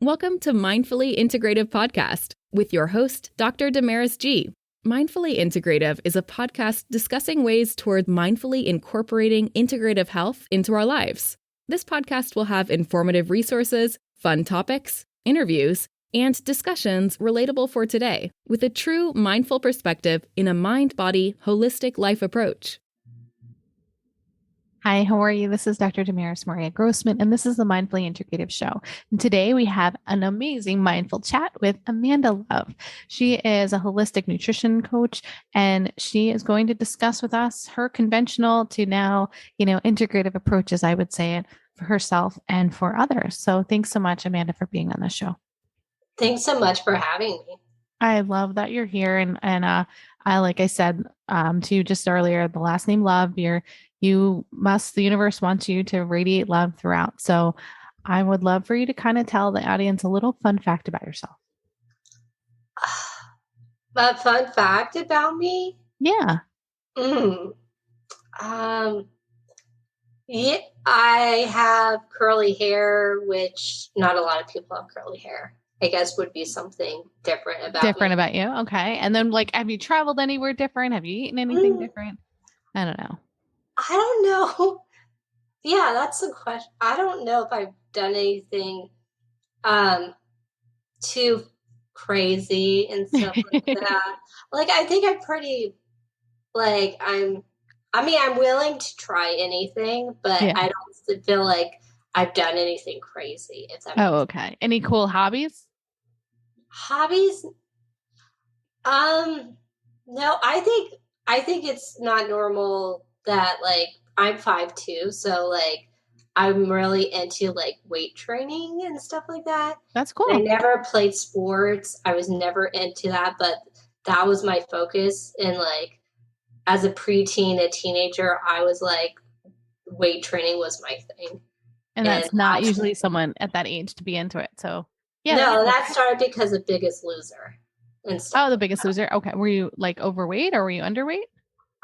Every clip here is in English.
Welcome to Mindfully Integrative Podcast with your host, Dr. Damaris G. Mindfully Integrative is a podcast discussing ways toward mindfully incorporating integrative health into our lives. This podcast will have informative resources, fun topics, interviews, and discussions relatable for today with a true mindful perspective in a mind-body, holistic life approach. Hi, how are you? This is Dr. Damaris Maria Grossman, and this is the Mindfully Integrative Show. And today we have an amazing mindful chat with Amanda Love. She is a holistic nutrition coach, and she is going to discuss with us her conventional to now, integrative approaches, I would say it, for herself and for others. So thanks so much, Amanda, for being on the show. Thanks so much for having me. I love that you're here. And I, like I said to you just earlier, the last name Love, the universe wants you to radiate love throughout. So I would love for you to kind of tell the audience a little fun fact about yourself. A fun fact about me? Yeah. Yeah, I have curly hair, which not a lot of people have curly hair. I guess would be something different about you. Okay. And then have you traveled anywhere different? Have you eaten anything different? I don't know. I don't know. Yeah, that's the question. I don't know if I've done anything too crazy and stuff like that. I think I'm pretty I'm willing to try anything, but yeah. I don't feel like I've done anything crazy. Okay. Any cool hobbies? Hobbies? No, I think it's not normal that I'm 5'2", so I'm really into weight training and stuff like that. That's cool. I never played sports. I was never into that, but that was my focus. And as a preteen, a teenager, I was weight training was my thing. And that's not usually someone at that age to be into it. So yeah. No, that started because of Biggest Loser and stuff. Oh, The Biggest Loser. Okay. Were you overweight or were you underweight?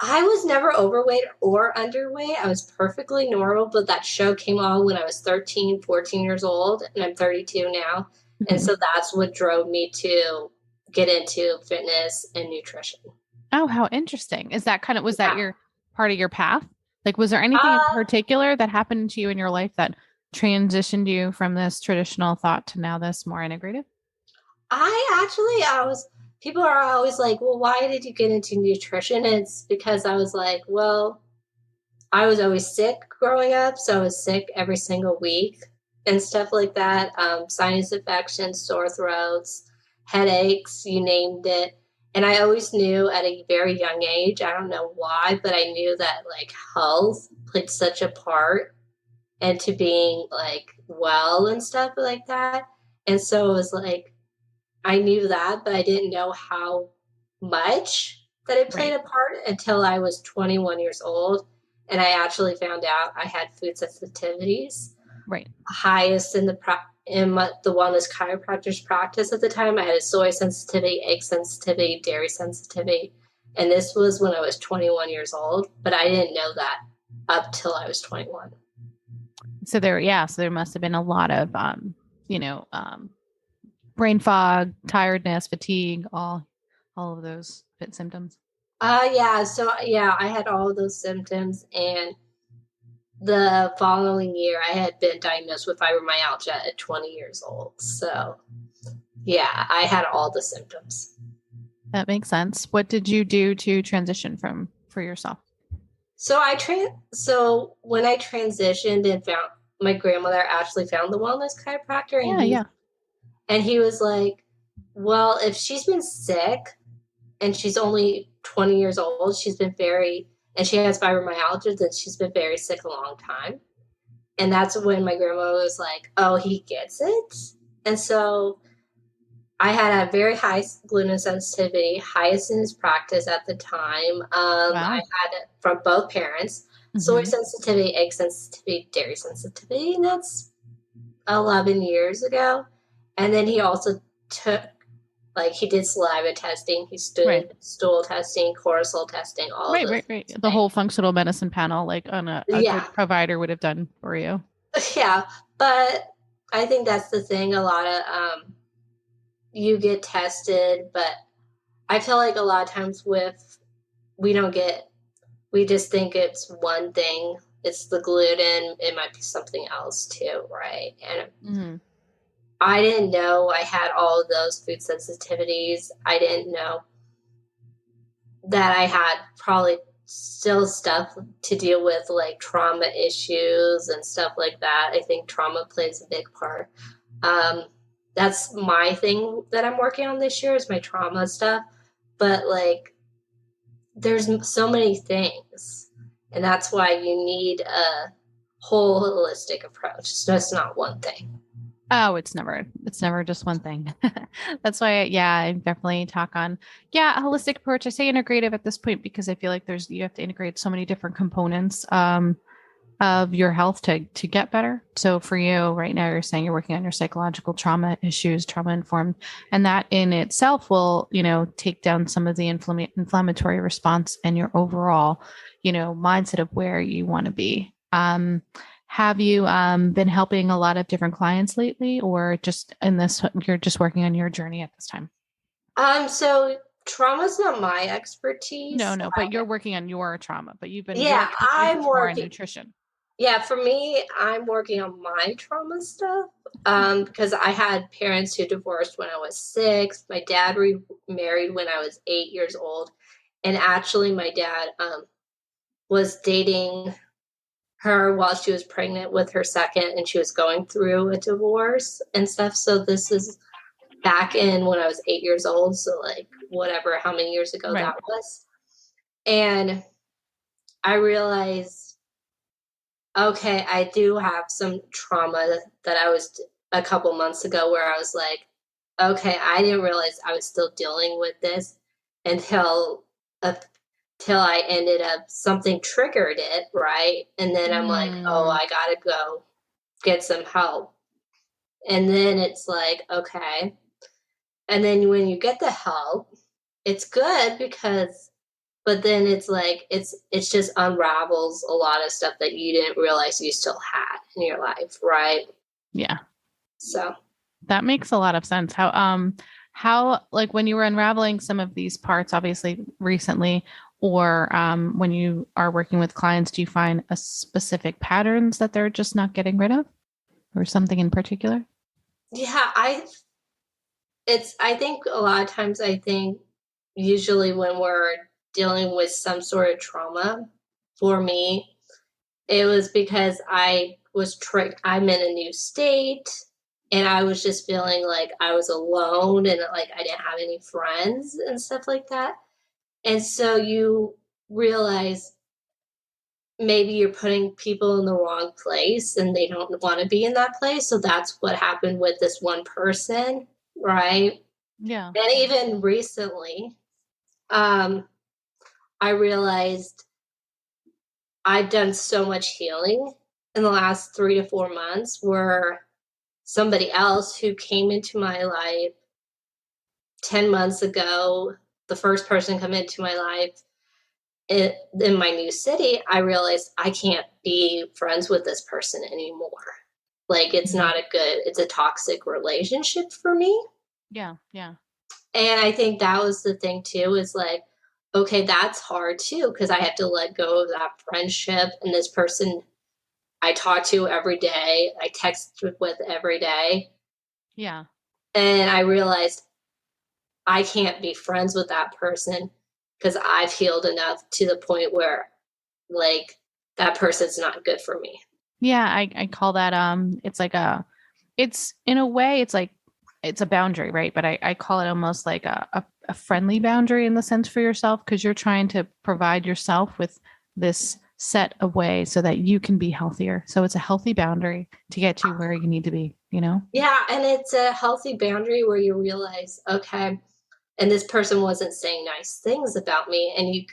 I was never overweight or underweight. I was perfectly normal, but that show came on when I was 13, 14 years old, and I'm 32 now. Mm-hmm. And so that's what drove me to get into fitness and nutrition. Oh, how interesting. Is that was that your part of your path? Was there anything in particular that happened to you in your life that transitioned you from this traditional thought to now this more integrative? People are always well, why did you get into nutrition? And it's because I was I was always sick growing up. So I was sick every single week and stuff like that. Sinus infections, sore throats, headaches, you named it. And I always knew at a very young age, I don't know why, but I knew that health played such a part into being well and stuff like that. And so it was I knew that, but I didn't know how much that it played a part until I was 21 years old. And I actually found out I had food sensitivities. Right. Highest in the wellness chiropractor's practice at the time. I had a soy sensitivity, egg sensitivity, dairy sensitivity. And this was when I was 21 years old, but I didn't know that up till I was 21. So there must have been a lot of, brain fog, tiredness, fatigue, all of those symptoms. I had all of those symptoms, and the following year I had been diagnosed with fibromyalgia at 20 years old. So yeah, I had all the symptoms. That makes sense. What did you do to transition for yourself? So when I transitioned and found my grandmother actually found the wellness chiropractor. And he was well, if she's been sick and she's only 20 years old, and she has fibromyalgia, then she's been very sick a long time. And that's when my grandma was oh, he gets it. And so I had a very high gluten sensitivity, highest in his practice at the time. Wow. I had it from both parents, soy sensitivity, egg sensitivity, dairy sensitivity. And that's 11 years ago. And then he also took, he did saliva testing, he stood stool testing, cortisol testing, all of those. Right. The whole functional medicine panel, on a good provider would have done for you. Yeah. But I think that's the thing. A lot of you get tested, but I feel like a lot of times we just think it's one thing. It's the gluten. It might be something else too, right? And I didn't know I had all of those food sensitivities. I didn't know that I had probably still stuff to deal with, like trauma issues and stuff like that. I think trauma plays a big part. That's my thing that I'm working on this year is my trauma stuff. But like, there's so many things, and that's why you need a whole holistic approach. It's just not one thing. Oh, it's never just one thing. That's why, I definitely talk on, a holistic approach. I say integrative at this point because I feel like you have to integrate so many different components of your health to get better. So for you right now, you're saying you're working on your psychological trauma issues, trauma informed, and that in itself will, take down some of the inflammatory response and your overall, mindset of where you want to be. Have you been helping a lot of different clients lately, or just you're just working on your journey at this time? So trauma's not my expertise. No, but you're working on your trauma, but you've been I'm working more on nutrition. Yeah, for me, I'm working on my trauma stuff because I had parents who divorced when I was 6. My dad remarried when I was 8 years old, and actually, my dad was dating her while she was pregnant with her second, and she was going through a divorce and stuff. So this is back in when I was 8 years old. So like whatever, how many years ago that was. And I realized, okay, I do have some trauma that I was a couple months ago where I was like, okay, I didn't realize I was still dealing with this until I ended up, something triggered it, right? And then I'm like, oh, I gotta go get some help. And then it's like, okay. And then when you get the help, it's good but then it's like, it's just unravels a lot of stuff that you didn't realize you still had in your life, right? Yeah. So that makes a lot of sense. How like when you were unraveling some of these parts, obviously recently, or when you are working with clients, do you find a specific patterns that they're just not getting rid of, or something in particular? Yeah, I think a lot of times, usually when we're dealing with some sort of trauma, for me, it was because I was I'm in a new state, and I was just feeling like I was alone and like I didn't have any friends and stuff like that. And so you realize maybe you're putting people in the wrong place and they don't want to be in that place. So that's what happened with this one person, right? Yeah. And even recently, I realized I've done so much healing in the last 3 to 4 months where somebody else who came into my life 10 months ago, the first person come into my life in my new city, I realized I can't be friends with this person anymore. Like it's a toxic relationship for me. Yeah. Yeah. And I think that was the thing too, is like, okay, that's hard too, because I had to let go of that friendship and this person I talk to every day, I text with every day. Yeah. And I realized I can't be friends with that person because I've healed enough to the point where like that person's not good for me. Yeah. I call that, it's in a way, it's like, it's a boundary, right? But I call it almost like a friendly boundary in the sense for yourself, because you're trying to provide yourself with this set of ways so that you can be healthier. So it's a healthy boundary to get you where you need to be, Yeah. And it's a healthy boundary where you realize, okay, and this person wasn't saying nice things about me.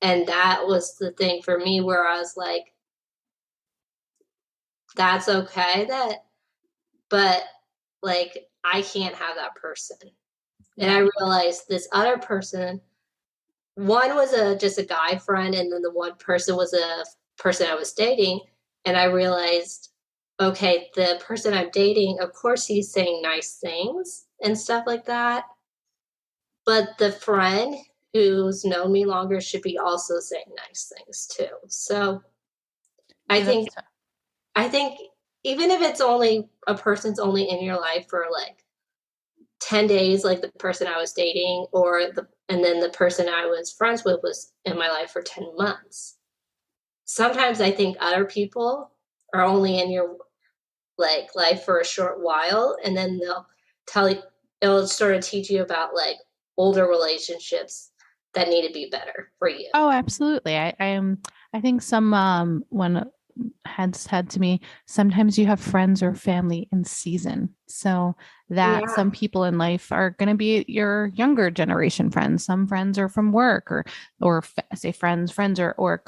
And that was the thing for me where I was like, that's okay but like, I can't have that person. And I realized this other person, one was just a guy friend, and then the one person was a person I was dating. And I realized, okay, the person I'm dating, of course he's saying nice things and stuff like that. But the friend who's known me longer should be also saying nice things too. So I think even if it's only a person's only in your life for like 10 days, like the person I was dating, and then the person I was friends with was in my life for 10 months. Sometimes I think other people are only in your like life for a short while, and then it'll sort of teach you about like older relationships that need to be better for you. Oh, absolutely. I think some one had said to me, sometimes you have friends or family in season. So that some people in life are going to be your younger generation friends. Some friends are from work or say friends or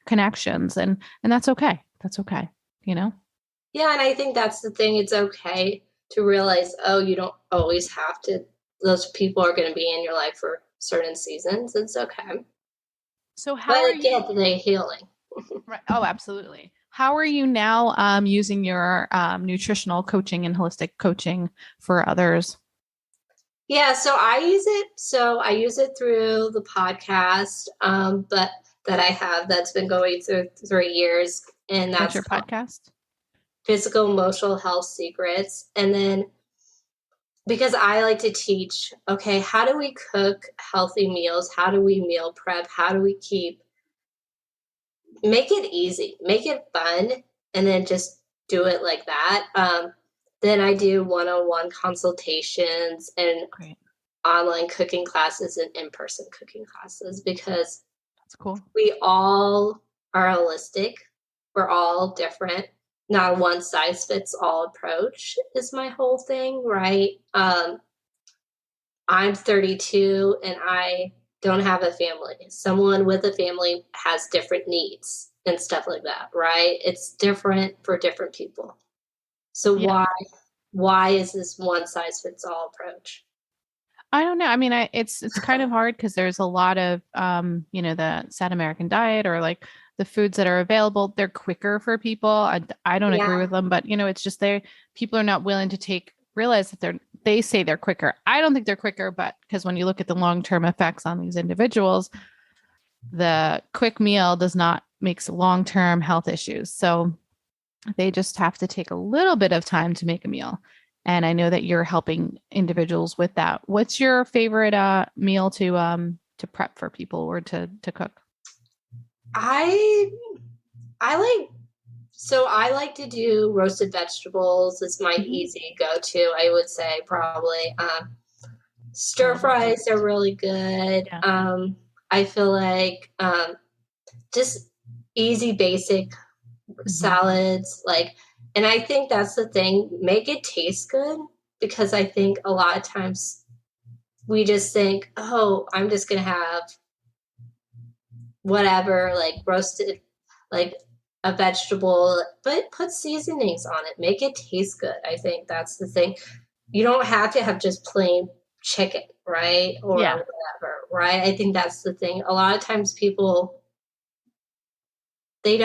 connections. And that's okay. That's okay. You know? Yeah. And I think that's the thing. It's okay to realize, oh, you don't always have to, those people are going to be in your life for certain seasons. It's okay. So how are you? But they healing. Right. Oh, absolutely. How are you now using your nutritional coaching and holistic coaching for others? Yeah, so I use it. So I use it through the podcast, but that I have that's been going through 3 years, and that's What's your podcast? Physical Emotional Health Secrets. And then because I like to teach, okay, how do we cook healthy meals? How do we meal prep? How do we make it easy, make it fun, and then just do it like that. Then I do one-on-one consultations and online cooking classes and in-person cooking classes because that's cool. We all are holistic. We're all different. Not a one size fits all approach is my whole thing, right? I'm 32 and I don't have a family. Someone with a family has different needs and stuff like that, right? It's different for different people. So why is this one size fits all approach? I don't know. I mean, it's kind of hard because there's a lot of the South American diet or like the foods that are available. They're quicker for people. I don't agree with them, but it's just people are not willing to realize that they say they're quicker. I don't think they're quicker, but because when you look at the long-term effects on these individuals, the quick meal does not make long-term health issues. So they just have to take a little bit of time to make a meal. And I know that you're helping individuals with that. What's your favorite meal to prep for people or to cook? I like to do roasted vegetables. It's my easy go-to. I would say probably stir fries are really good. Yeah. I feel like just easy, basic salads, and I think that's the thing. Make it taste good, because I think a lot of times we just think, oh, I'm just gonna have whatever, like roasted, like a vegetable, but put seasonings on it. Make it taste good. I think that's the thing. You don't have to have just plain chicken, right? Or whatever, right? I think that's the thing. A lot of times people, they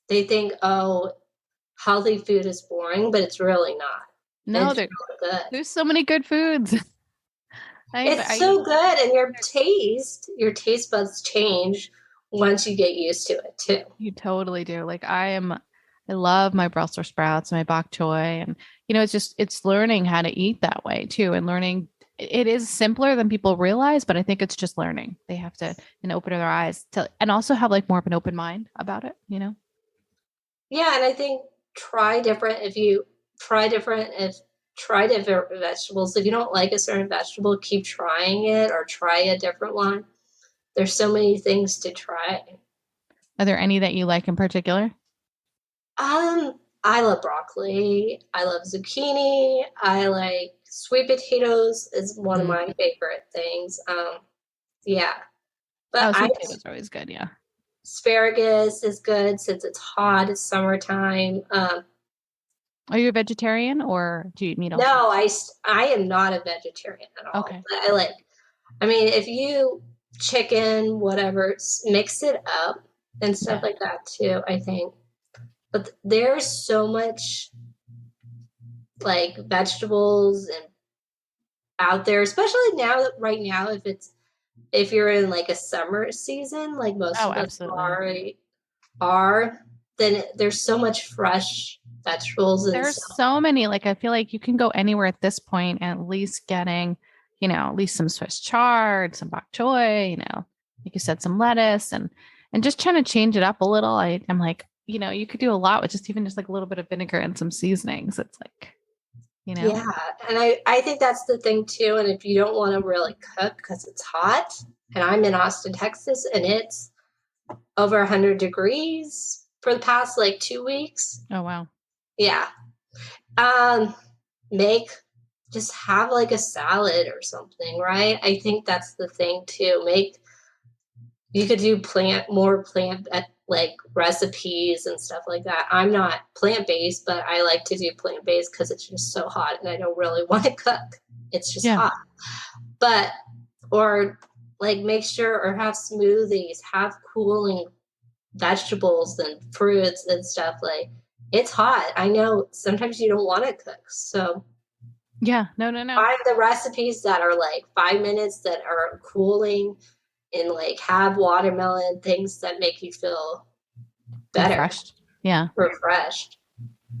think, oh, healthy food is boring, but it's really not. No, really good. There's so many good foods. It's so good, and your taste buds change once you get used to it too. You totally do. Like I love my Brussels sprouts, my bok choy, and it's learning how to eat that way too, and learning. It is simpler than people realize, but I think it's just learning. They have to open their eyes and also have like more of an open mind about it. Yeah, and I think try different vegetables. If you don't like a certain vegetable, keep trying it or try a different one. There's so many things to try. Are there any that you like in particular? I love broccoli. I love zucchini. I like sweet potatoes is one of my favorite things. Yeah. But sweet potatoes are always good, yeah. Asparagus is good since it's hot, it's summertime. Are you a vegetarian or do you eat meat also? No, I am not a vegetarian at all. Okay. But if you chicken, whatever, mix it up and stuff like that too, I think. But there's so much like vegetables and out there, especially now, right now, if you're in like a summer season, like most of us are, then there's so much fresh vegetables. And there's so many, like, I feel like you can go anywhere at this point, and at least getting, at least some Swiss chard, some bok choy, like you said, some lettuce, and just trying to change it up a little. I'm like, you could do a lot with just like a little bit of vinegar and some seasonings. It's like, Yeah. And I think that's the thing too. And if you don't want to really cook because it's hot, and I'm in Austin, Texas, and it's over 100 degrees for the past like 2 weeks. Oh, wow. Yeah. Just have like a salad or something, right? I think that's the thing too. You could do more plant like recipes and stuff like that. I'm not plant-based, but I like to do plant-based because it's just so hot and I don't really want to cook. It's just hot. But, or like make sure, or have smoothies, have cooling vegetables and fruits and stuff. Like, it's hot. I know sometimes you don't want to cook. So no. Find the recipes that are like 5 minutes that are cooling, and like have watermelon, things that make you feel better. Refreshed.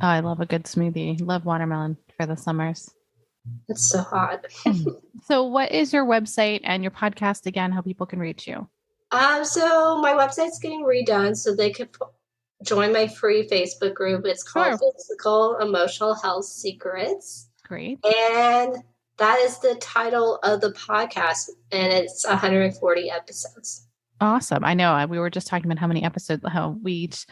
Oh, I love a good smoothie. Love watermelon for the summers. It's so hot. So what is your website and your podcast again, how people can reach you? So my website's getting redone, so they could join my free Facebook group. It's called Physical Emotional Health Secrets. Great. And that is the title of the podcast, and it's 140 episodes. Awesome. I know we were just talking about how many episodes, how it's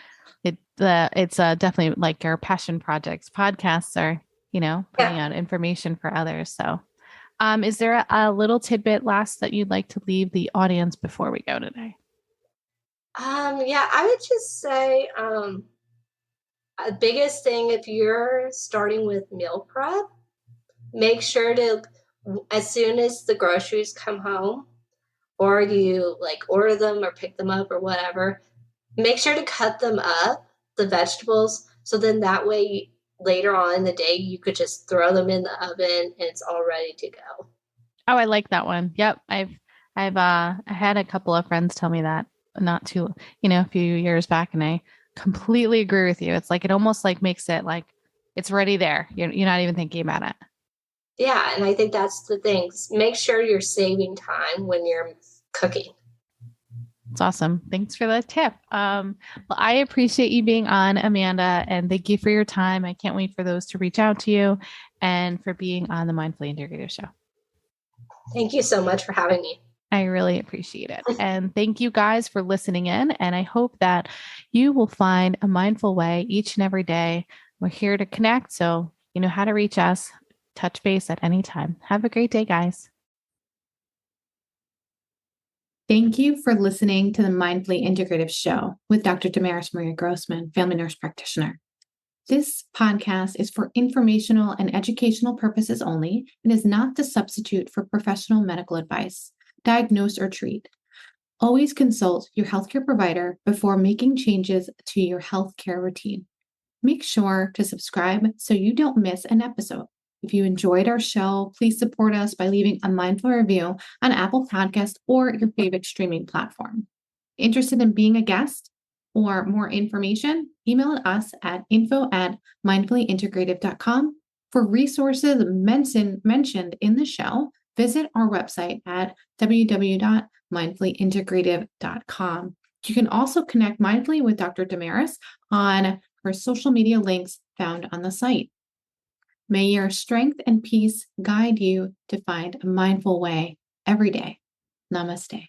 definitely like our passion projects. Podcasts are, putting out information for others. So, is there a little tidbit last that you'd like to leave the audience before we go today? I would just say, the biggest thing, if you're starting with meal prep, make sure to, as soon as the groceries come home, or you like order them or pick them up or whatever, make sure to cut them up, the vegetables, so then that way later on in the day you could just throw them in the oven and it's all ready to go. Oh, I like that one. Yep. I had a couple of friends tell me that not too, a few years back, and I completely agree with you. It's like, it almost like makes it like it's ready there. You're not even thinking about it. Yeah. And I think that's the thing. Make sure you're saving time when you're cooking. It's awesome. Thanks for the tip. Well, I appreciate you being on, Amanda, and thank you for your time. I can't wait for those to reach out to you and for being on the Mindfully Integrative Show. Thank you so much for having me. I really appreciate it. And thank you guys for listening in. And I hope that you will find a mindful way each and every day. We're here to connect. So you know how to reach us, touch base at any time. Have a great day, guys. Thank you for listening to the Mindfully Integrative Show with Dr. Damaris Maria Grossman, family nurse practitioner. This podcast is for informational and educational purposes only and is not the substitute for professional medical advice, diagnose, or treat. Always consult your healthcare provider before making changes to your healthcare routine. Make sure to subscribe so you don't miss an episode. If you enjoyed our show, please support us by leaving a mindful review on Apple Podcasts or your favorite streaming platform. Interested in being a guest or more information? Email us at info@mindfullyintegrative.com. For resources mentioned in the show, visit our website at www.mindfullyintegrative.com. You can also connect mindfully with Dr. Damaris on her social media links found on the site. May your strength and peace guide you to find a mindful way every day. Namaste.